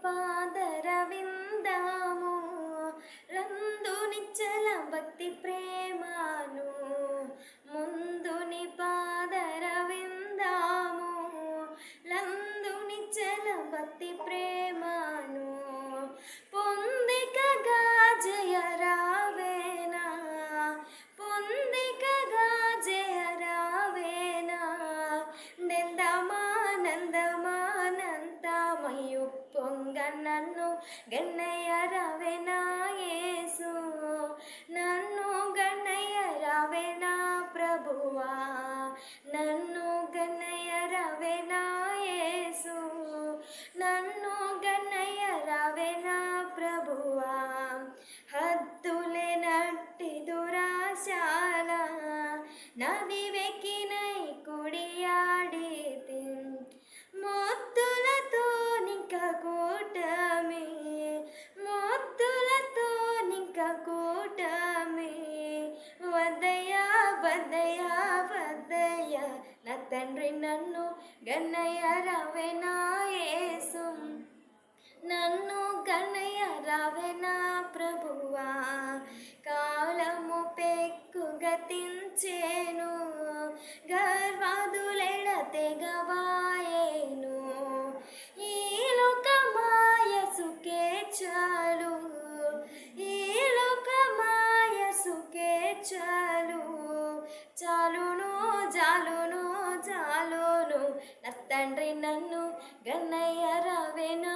పాదర విందాము రందు నిచ్చల భక్తి ప్రేమను ముందుని పాదర విందాము లందు నిచ్చల భక్తి ప్రేమను పొందికగా జయ రావేనా పొందికగా జయ రావేనా నందమానందమానంతమయు పొంగ నన్ను గన్నయ్య రావేనా యేసు నన్ను గన్నయ్య రావేనా ప్రభువా నన్ను గన్నయ్య రావేనా యేసు నన్ను గన్నయ్య రావేనా ప్రభువా హద్దులే నట్టి దురాశాల నది వెక్కినై కుడియాడి మొత్తులతో నింక కూటమి మొత్తులతో నింక కూటమి వద్దయ్యా వద్దయ్యా వద్దయ్యా నా తండ్రి నన్ను గన్నయ్య రావేనా యేసు నన్ను గన్నయ్య రావేనా ప్రభువా కాలము పెక్కు గతించేను గర్వాదులెడ తెగవాయేను ఈ లోకమాయ సుఖే చాలు ఈ లోకమాయ సుఖే చాలు చాలును జాలును జాలును నా తండ్రి నన్ను గన్నయ్య రావేనా